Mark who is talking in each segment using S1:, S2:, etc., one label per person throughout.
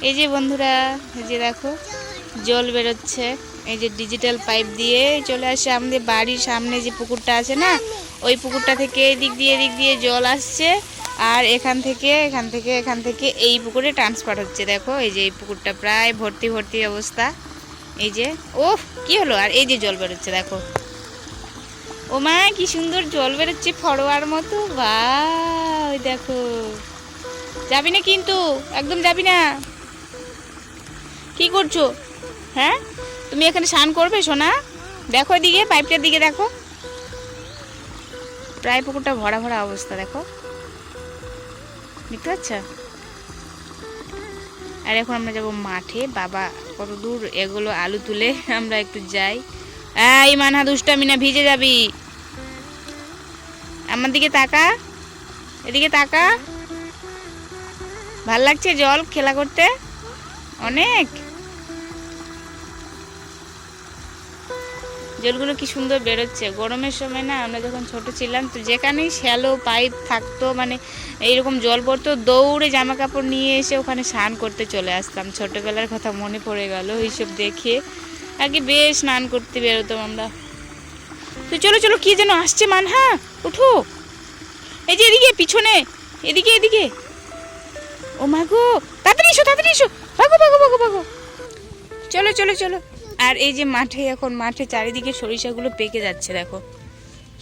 S1: এই যে বন্ধুরা, এই যে দেখো জল বেরোচ্ছে, এই যে ডিজিটাল পাইপ দিয়ে চলে আসে আমাদের বাড়ির সামনে যে পুকুরটা আছে না, ওই পুকুরটা থেকে এদিক দিয়ে জল আসছে। আর এখান থেকে এই পুকুরে ট্রান্সফার হচ্ছে। দেখো এই যে এই পুকুরটা প্রায় ভর্তি অবস্থা। এই যে ওহ কি হলো, আর এই যে জল বেরোচ্ছে দেখো। ও মা কি সুন্দর জল বেরোচ্ছে ফড়োয়ার মতো, বাহ দেখো। যাবি না কিন্তু, একদম যাবি না। কি করছো? হ্যাঁ তুমি এখানে স্নান করবে সোনা? দেখো এদিকে পাইপটার দিকে দেখো, প্রায় পুকুরটা ভরা অবস্থা দেখো, দেখতে পাচ্ছ? আর এখন আমরা যাব মাঠে। বাবা কত দূর এগুলো আলু তুলে, আমরা একটু যাই। এই মানা দুষ্টামি না, ভিজে যাবি। আমার দিকে তাকা, এদিকে তাকা। ভাল লাগছে জল খেলা করতে অনেক। জলগুলো কি সুন্দর বেরোচ্ছে। গরমের সময় না, আমরা যখন ছোট ছিলাম তো যেখানেই শ্যালো পাইপ থাকতো, মানে এইরকম জল পড়তো, দৌড়ে জামা কাপড় নিয়ে এসে ওখানে স্নান করতে চলে আসতাম। ছোটবেলার কথা মনে পড়ে গেল এইসব দেখে। আগে বেশ স্নান করতে বেরোতাম আমরা। তো চলো চলো, কি যেন আসছে মানহা, উঠো। এই যে এদিকে পিছনে, এদিকে। ও মা গো, তাড়াতাড়ি এসো, ভাগো। চলো। আর এই যে মাঠে চারিদিকে সরিষাগুলো পেকে যাচ্ছে দেখো,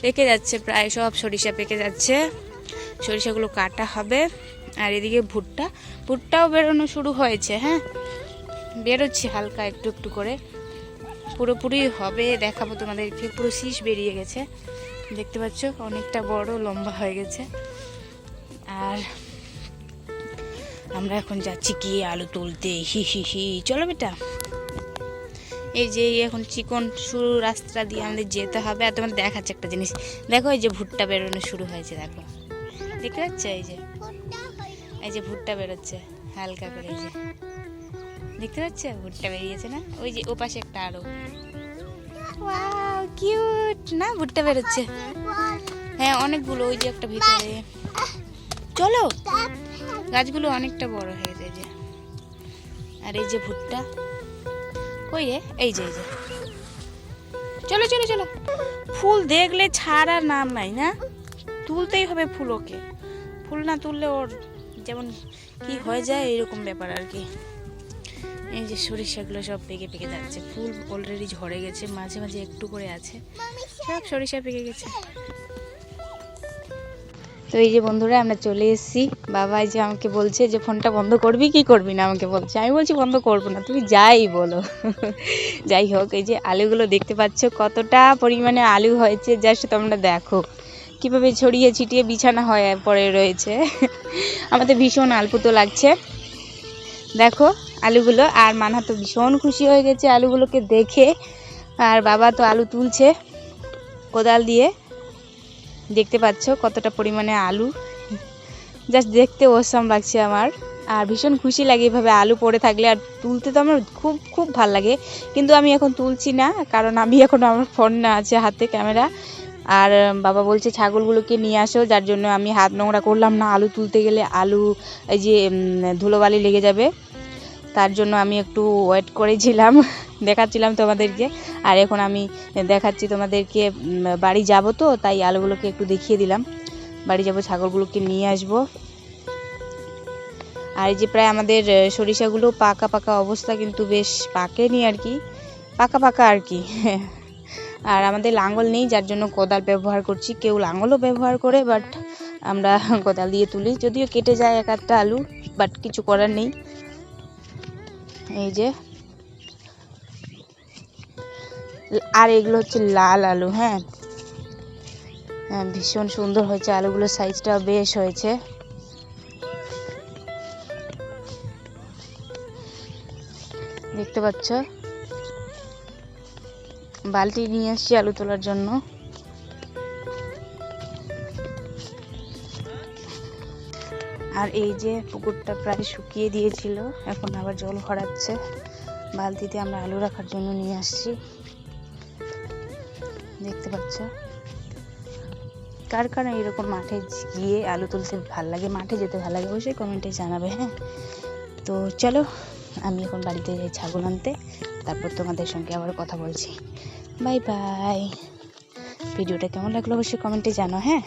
S1: পেকে যাচ্ছে, প্রায় সব সরিষা পেকে যাচ্ছে। সরিষাগুলো কাটা হবে। আর এদিকে ভুট্টাও বেরোনো শুরু হয়েছে। হ্যাঁ বেরোচ্ছে হালকা একটু করে, পুরোপুরি হবে দেখাবো তোমাদেরকে। পুরো শীষ বেরিয়ে গেছে, দেখতে পাচ্ছ, অনেকটা বড় লম্বা হয়ে গেছে। আর আমরা এখন যাচ্ছি গিয়ে আলু তুলতে। হি চলো বেটা। এই যে এখন চিকন সরু রাস্তা দিয়ে আমাদের যেতে হবে। আর তোমার দেখাচ্ছে একটা জিনিস দেখো, এই যে ভুট্টা বেরোনো শুরু হয়েছে দেখো, দেখতে পাচ্ছ? এই যে ভুট্টা বেরোচ্ছে হালকা করে, এই যে দেখতে পাচ্ছ ভুট্টা বেরিয়েছে না? ওই যে ও পাশে একটা আরো, ওয়াও কিউট না, ভুট্টা বেরোচ্ছে। হ্যাঁ অনেকগুলো, ওই যে একটা ভিতরে। চলো, গাছগুলো অনেকটা বড় হয়ে গেছে। আর এই যে ভুট্টা কই রে, এই যে চলো। ফুল দেখলে ছাড়ার নাম নাই না, তুলতেই হবে ফুল। ওকে ফুল না তুললে ওর যেমন কি হয়ে যায় এরকম ব্যাপার আর কি। এই যে সরিষাগুলো সব পেকে যাচ্ছে, ফুল অলরেডি ঝরে গেছে, মাঝে একটু করে আছে, সব সরিষা পেকে গেছে। তো এই যে বন্ধুরা আমরা চলে এসেছি। বাবা এই যে আমাকে বলছে যে ফোনটা বন্ধ করবি কি করবি না, আমাকে বলছে। আমি বলছি বন্ধ করবো না, তুমি যাই বলো। যাই হোক, এই যে আলুগুলো দেখতে পাচ্ছ কতটা পরিমাণে আলু হয়েছে, জাস্ট তোমরা দেখো কিভাবে ছড়িয়ে ছিটিয়ে বিছানা হয়ে পড়ে রয়েছে। আমাদের ভীষণ আলপুতো লাগছে দেখো আলুগুলো। আর মানহা তো ভীষণ খুশি হয়ে গেছে আলুগুলোকে দেখে। আর বাবা তো আলু তুলছে কোদাল দিয়ে, দেখতে পাচ্ছ কতটা পরিমাণে আলু, জাস্ট দেখতে অসাম লাগছে আমার। আর ভীষণ খুশি লাগে এভাবে আলু পড়ে থাকলে। আর তুলতে তো আমার খুব ভালো লাগে, কিন্তু আমি এখন তুলছি না, কারণ আমি এখন আমার ফোন না আছে হাতে, ক্যামেরা। আর বাবা বলছে ছাগলগুলোকে নিয়ে আসো, যার জন্য আমি হাত নোংরা করলাম না। আলু তুলতে গেলে আলু এই যে ধুলোবালি লেগে যাবে, তার জন্য আমি একটু ওয়েট করেছিলাম, দেখাচ্ছিলাম তোমাদেরকে। আর এখন আমি দেখাচ্ছি তোমাদেরকে, বাড়ি যাব তো তাই আলুগুলোকে একটু দেখিয়ে দিলাম। বাড়ি যাব, ছাগলগুলোকে নিয়ে আসব। আর এই যে প্রায় আমাদের সরিষাগুলো পাকা অবস্থা, কিন্তু বেশ পাকেনি আর কি, পাকা আর কি। আর আমাদের লাঙ্গল নেই, যার জন্য কোদাল ব্যবহার করছি। কেউ লাঙ্গলও ব্যবহার করে, বাট আমরা কোদাল দিয়ে তুলি। যদিও কেটে যায় এক একটা আলু, বাট কিছু করার নেই। এই যে, আর এগুলো হচ্ছে লাল আলু। হ্যাঁ ভীষণ সুন্দর হয়েছে আলুগুলোর সাইজটা বেশ হয়েছে। দেখতে পাচ্ছ, বালতি নিয়ে আসছি আলু তোলার জন্য। আর এই যে পুকুরটা প্রায় শুকিয়ে দিয়েছিল, এখন আবার জল ভরাচ্ছে। বালতিতে আমরা আলু রাখার জন্য নিয়ে আসছি, দেখতে পাচ্ছ। কার কারণ এরকম মাঠে গিয়ে আলু তুলতে ভালো লাগে, মাঠে যেতে ভালো লাগে, অবশ্যই কমেন্টে জানাবে। হ্যাঁ তো তো চলো আমি এখন বাড়িতে যাই ছাগল আনতে, তারপর তোমাদের সঙ্গে আবার কথা বলছি। Bye bye. ভিডিওটা কেমন লাগলো অবশ্যই কমেন্টে জানো। হ্যাঁ।